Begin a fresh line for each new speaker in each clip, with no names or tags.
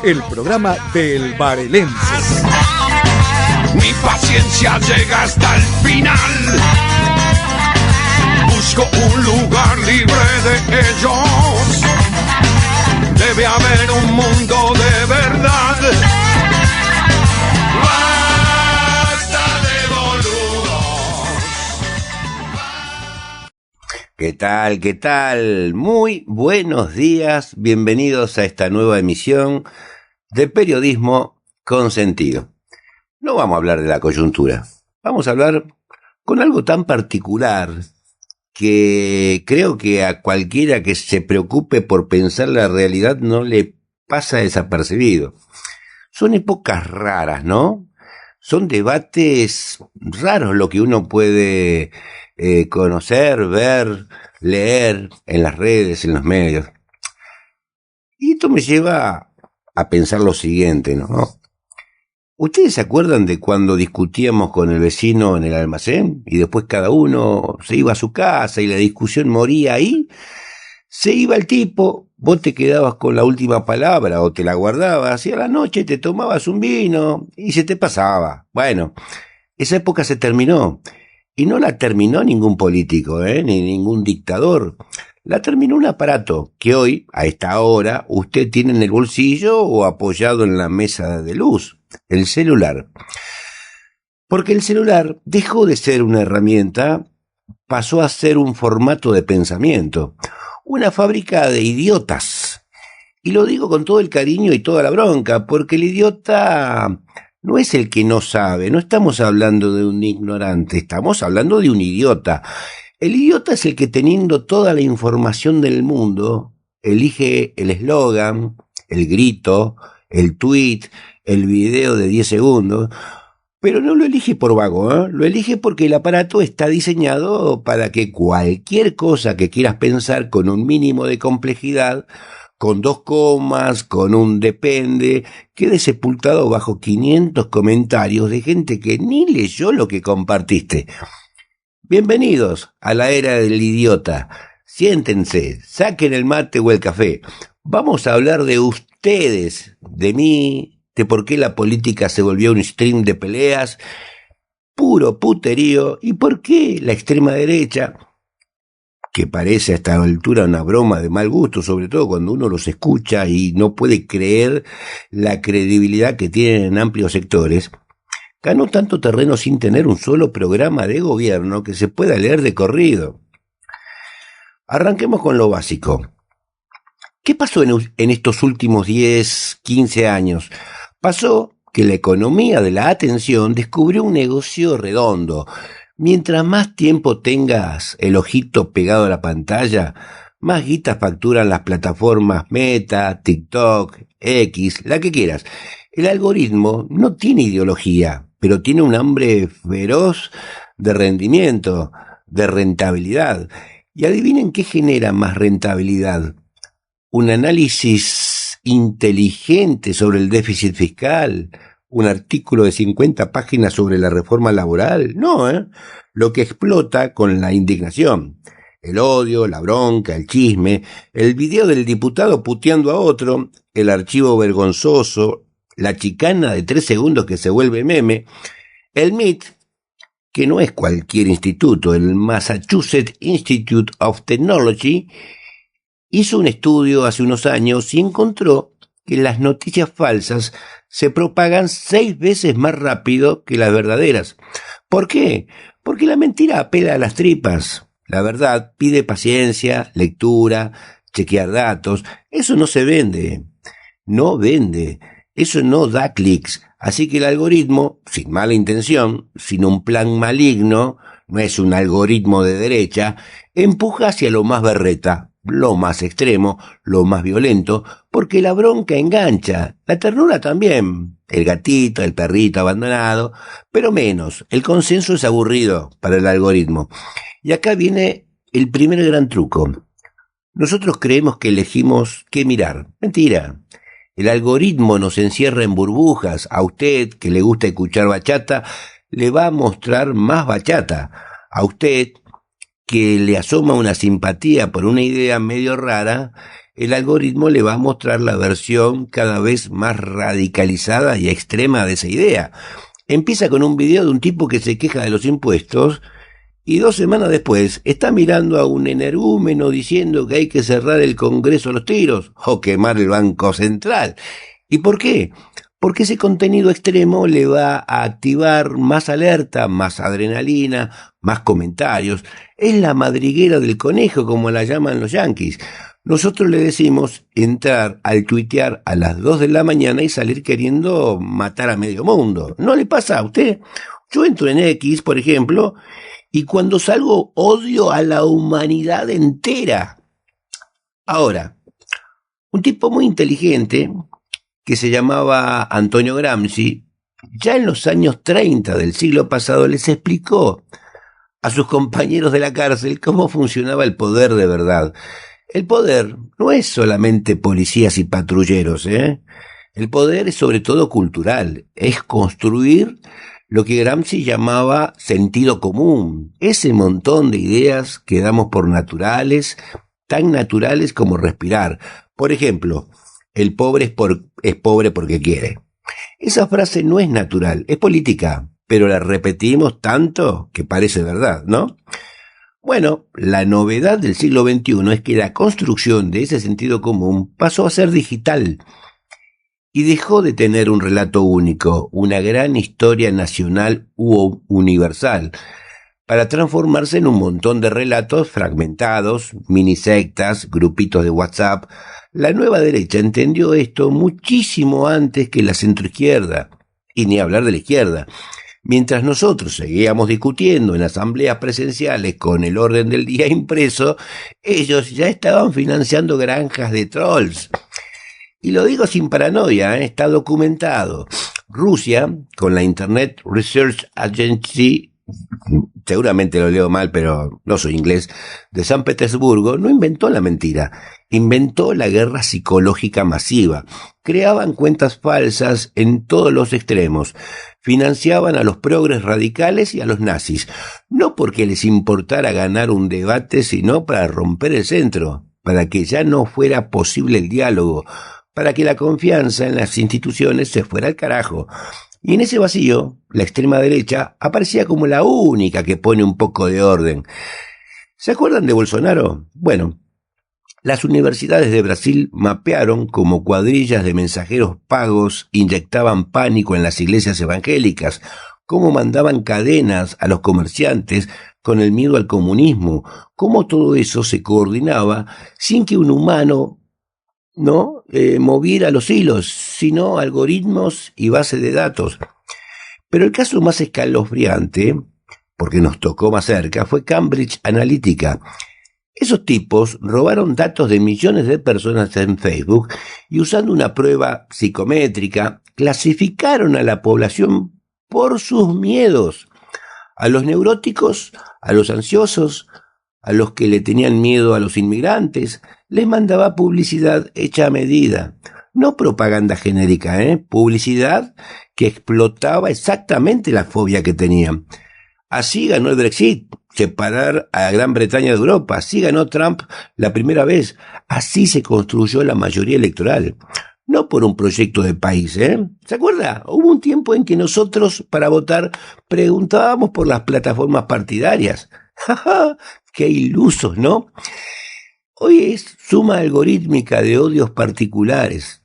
el programa del barelense.
Mi paciencia llega hasta el final. Busco un lugar libre de ellos. Debe haber un mundo de verdad. Basta de boludos.
¿Qué tal? ¿Qué tal? Muy buenos días. Bienvenidos a esta nueva emisión de Periodismo con Sentido. No vamos a hablar de la coyuntura. Vamos a hablar con algo tan particular que creo que a cualquiera que se preocupe por pensar la realidad no le pasa desapercibido. Son épocas raras, ¿no? Son debates raros lo que uno puede conocer, ver, leer en las redes, en los medios. Y esto me lleva a pensar lo siguiente, ¿no? ¿Ustedes se acuerdan de cuando discutíamos con el vecino en el almacén y después cada uno se iba a su casa y la discusión moría ahí? Se iba el tipo, vos te quedabas con la última palabra o te la guardabas y a la noche te tomabas un vino y se te pasaba. Bueno, esa época se terminó y no la terminó ningún político, ni ningún dictador. La terminó un aparato que hoy, a esta hora, usted tiene en el bolsillo o apoyado en la mesa de luz. El celular. Porque el celular dejó de ser una herramienta, pasó a ser un formato de pensamiento, una fábrica de idiotas. Y lo digo con todo el cariño y toda la bronca, porque el idiota no es el que no sabe, no estamos hablando de un ignorante, estamos hablando de un idiota. El idiota es el que, teniendo toda la información del mundo, elige el eslogan, el grito, el tweet, el video de 10 segundos, pero no lo elige por vago, lo elige porque el aparato está diseñado para que cualquier cosa que quieras pensar con un mínimo de complejidad, con 2 comas, con un depende, quede sepultado bajo 500 comentarios de gente que ni leyó lo que compartiste. Bienvenidos a la era del idiota. Siéntense, saquen el mate o el café. Vamos a hablar de ustedes, de mí, de por qué la política se volvió un stream de peleas, puro puterío, y por qué la extrema derecha, que parece a esta altura una broma de mal gusto, sobre todo cuando uno los escucha y no puede creer la credibilidad que tienen en amplios sectores, ganó tanto terreno sin tener un solo programa de gobierno que se pueda leer de corrido. Arranquemos con lo básico. ¿Qué pasó en estos últimos 10, 15 años? Pasó que la economía de la atención descubrió un negocio redondo. Mientras más tiempo tengas el ojito pegado a la pantalla, más guita facturan las plataformas Meta, TikTok, X, la que quieras. El algoritmo no tiene ideología, pero tiene un hambre feroz de rendimiento, de rentabilidad. Y adivinen qué genera más rentabilidad. Un análisis inteligente sobre el déficit fiscal, un artículo de 50 páginas sobre la reforma laboral. No, lo que explota con la indignación. El odio, la bronca, el chisme, el video del diputado puteando a otro, el archivo vergonzoso, la chicana de 3 segundos que se vuelve meme, el MIT, que no es cualquier instituto, el Massachusetts Institute of Technology, hizo un estudio hace unos años y encontró que las noticias falsas se propagan 6 veces más rápido que las verdaderas. ¿Por qué? Porque la mentira apela a las tripas. La verdad pide paciencia, lectura, chequear datos. Eso no se vende. No vende. Eso no da clics. Así que el algoritmo, sin mala intención, sin un plan maligno, no es un algoritmo de derecha, empuja hacia lo más berreta, lo más extremo, lo más violento, porque la bronca engancha, la ternura también, el gatito, el perrito abandonado, pero menos, el consenso es aburrido para el algoritmo. Y acá viene el primer gran truco. Nosotros creemos que elegimos qué mirar. Mentira. El algoritmo nos encierra en burbujas. A usted, que le gusta escuchar bachata, le va a mostrar más bachata. A usted, que le asoma una simpatía por una idea medio rara, el algoritmo le va a mostrar la versión cada vez más radicalizada y extrema de esa idea. Empieza con un video de un tipo que se queja de los impuestos y 2 semanas después está mirando a un energúmeno diciendo que hay que cerrar el Congreso a los tiros o quemar el Banco Central. ¿Y por qué? Porque ese contenido extremo le va a activar más alerta, más adrenalina, más comentarios. Es la madriguera del conejo, como la llaman los yanquis. Nosotros le decimos entrar al tuitear a las 2 de la mañana y salir queriendo matar a medio mundo. ¿No le pasa a usted? Yo entro en X, por ejemplo, y cuando salgo odio a la humanidad entera. Ahora, un tipo muy inteligente que se llamaba Antonio Gramsci, ya en los años 30 del siglo pasado les explicó a sus compañeros de la cárcel cómo funcionaba el poder de verdad. El poder no es solamente policías y patrulleros, El poder es sobre todo cultural, es construir lo que Gramsci llamaba sentido común, ese montón de ideas que damos por naturales, tan naturales como respirar. Por ejemplo, el pobre es pobre porque quiere. Esa frase no es natural, es política, pero la repetimos tanto que parece verdad, ¿no? Bueno, la novedad del siglo XXI es que la construcción de ese sentido común pasó a ser digital y dejó de tener un relato único, una gran historia nacional u universal, para transformarse en un montón de relatos fragmentados, mini sectas, grupitos de WhatsApp. La nueva derecha entendió esto muchísimo antes que la centroizquierda, y ni hablar de la izquierda. Mientras nosotros seguíamos discutiendo en asambleas presenciales con el orden del día impreso, ellos ya estaban financiando granjas de trolls. Y lo digo sin paranoia, está documentado. Rusia, con la Internet Research Agency, seguramente lo leo mal, pero no soy inglés, de San Petersburgo, no inventó la mentira, inventó la guerra psicológica masiva. Creaban cuentas falsas en todos los extremos, financiaban a los progres radicales y a los nazis, no porque les importara ganar un debate, sino para romper el centro, para que ya no fuera posible el diálogo, para que la confianza en las instituciones se fuera al carajo. Y en ese vacío, la extrema derecha aparecía como la única que pone un poco de orden. ¿Se acuerdan de Bolsonaro? Bueno, las universidades de Brasil mapearon cómo cuadrillas de mensajeros pagos inyectaban pánico en las iglesias evangélicas, cómo mandaban cadenas a los comerciantes con el miedo al comunismo, cómo todo eso se coordinaba sin que un humano moviera los hilos, sino algoritmos y bases de datos. Pero el caso más escalofriante, porque nos tocó más cerca, fue Cambridge Analytica. Esos tipos robaron datos de millones de personas en Facebook y usando una prueba psicométrica, clasificaron a la población por sus miedos. A los neuróticos, a los ansiosos, a los que le tenían miedo a los inmigrantes, les mandaba publicidad hecha a medida. No propaganda genérica, publicidad que explotaba exactamente la fobia que tenían. Así ganó el Brexit, separar a Gran Bretaña de Europa. Así ganó Trump la primera vez. Así se construyó la mayoría electoral. No por un proyecto de país, ¿Se acuerda? Hubo un tiempo en que nosotros, para votar, preguntábamos por las plataformas partidarias. ¡Ja! ¡Qué ilusos!, ¿no? Hoy es suma algorítmica de odios particulares.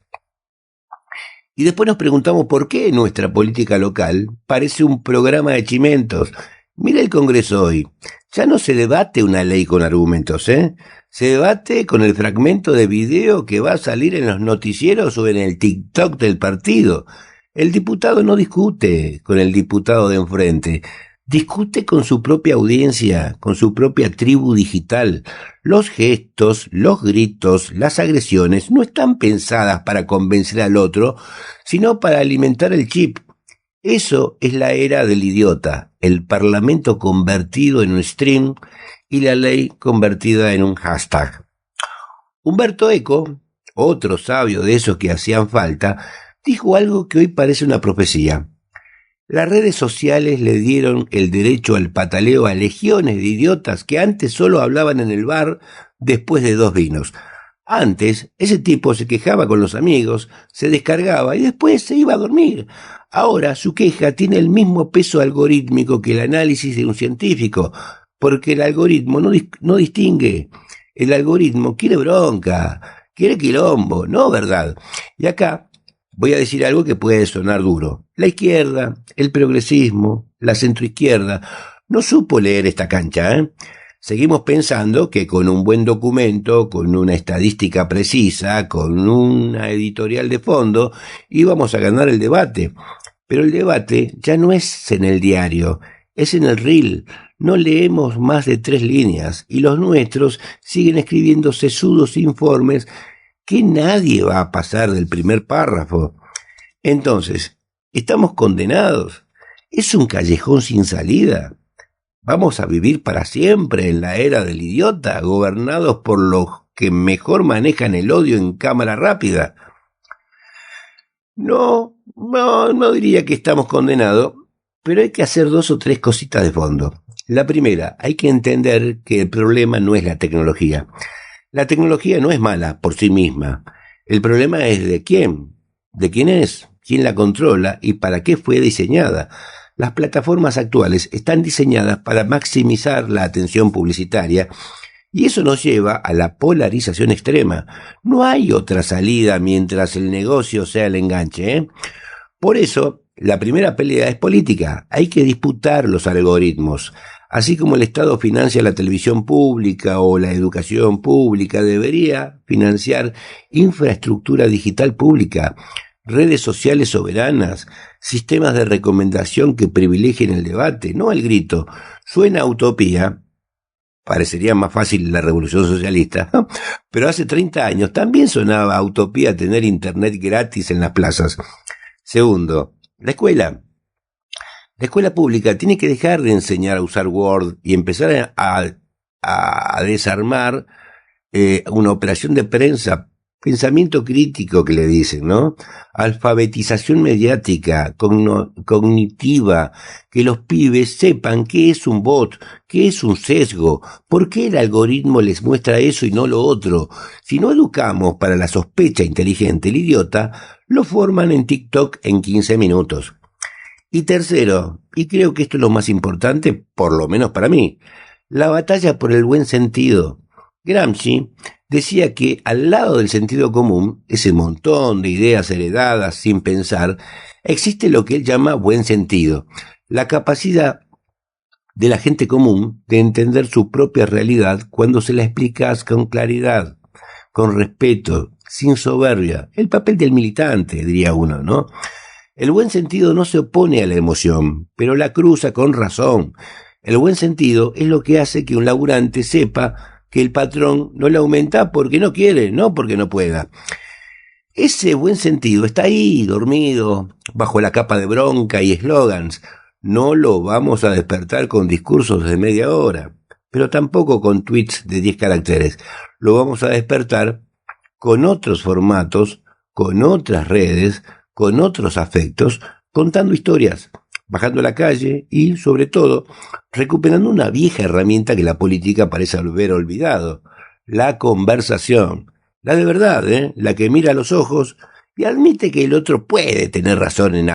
Y después nos preguntamos por qué nuestra política local parece un programa de chimentos. Mira el Congreso hoy. Ya no se debate una ley con argumentos, Se debate con el fragmento de video que va a salir en los noticieros o en el TikTok del partido. El diputado no discute con el diputado de enfrente. Discute con su propia audiencia, con su propia tribu digital. Los gestos, los gritos, las agresiones no están pensadas para convencer al otro, sino para alimentar el chip. Eso es la era del idiota, el parlamento convertido en un stream y la ley convertida en un hashtag. Humberto Eco, otro sabio de esos que hacían falta, dijo algo que hoy parece una profecía. Las redes sociales le dieron el derecho al pataleo a legiones de idiotas que antes solo hablaban en el bar después de 2 vinos. Antes, ese tipo se quejaba con los amigos, se descargaba y después se iba a dormir. Ahora su queja tiene el mismo peso algorítmico que el análisis de un científico, porque el algoritmo no distingue. El algoritmo quiere bronca, quiere quilombo, no verdad. Y acá voy a decir algo que puede sonar duro. La izquierda, el progresismo, la centroizquierda, no supo leer esta cancha, ¿eh? Seguimos pensando que con un buen documento, con una estadística precisa, con una editorial de fondo, íbamos a ganar el debate. Pero el debate ya no es en el diario, es en el reel. No leemos más de 3 líneas y los nuestros siguen escribiendo sesudos informes que nadie va a pasar del primer párrafo. Entonces, ¿estamos condenados? ¿Es un callejón sin salida? ¿Vamos a vivir para siempre en la era del idiota, gobernados por los que mejor manejan el odio en cámara rápida? No diría que estamos condenados, pero hay que hacer 2 o 3 cositas de fondo. La primera, hay que entender que el problema no es la tecnología. La tecnología no es mala por sí misma. El problema es de quién es, quién la controla y para qué fue diseñada. Las plataformas actuales están diseñadas para maximizar la atención publicitaria y eso nos lleva a la polarización extrema. No hay otra salida mientras el negocio sea el enganche, ¿eh? Por eso, la primera pelea es política. Hay que disputar los algoritmos. Así como el Estado financia la televisión pública o la educación pública, debería financiar infraestructura digital pública, redes sociales soberanas, sistemas de recomendación que privilegien el debate, no el grito. Suena a utopía, parecería más fácil la revolución socialista, pero hace 30 años también sonaba a utopía tener internet gratis en las plazas. Segundo, la escuela. La escuela pública tiene que dejar de enseñar a usar Word y empezar a desarmar una operación de prensa, pensamiento crítico que le dicen, ¿no? Alfabetización mediática, cognitiva, que los pibes sepan qué es un bot, qué es un sesgo, por qué el algoritmo les muestra eso y no lo otro. Si no educamos para la sospecha inteligente, el idiota lo forman en TikTok en 15 minutos. Y tercero, y creo que esto es lo más importante, por lo menos para mí, la batalla por el buen sentido. Gramsci decía que al lado del sentido común, ese montón de ideas heredadas sin pensar, existe lo que él llama buen sentido, la capacidad de la gente común de entender su propia realidad cuando se la explicas con claridad, con respeto, sin soberbia, el papel del militante, diría uno, ¿no? El buen sentido no se opone a la emoción, pero la cruza con razón. El buen sentido es lo que hace que un laburante sepa que el patrón no le aumenta porque no quiere, no porque no pueda. Ese buen sentido está ahí, dormido, bajo la capa de bronca y eslogans. No lo vamos a despertar con discursos de media hora, pero tampoco con tweets de 10 caracteres. Lo vamos a despertar con otros formatos, con otras redes, con otros afectos, contando historias, bajando a la calle y, sobre todo, recuperando una vieja herramienta que la política parece haber olvidado, la conversación, la de verdad, la que mira a los ojos y admite que el otro puede tener razón en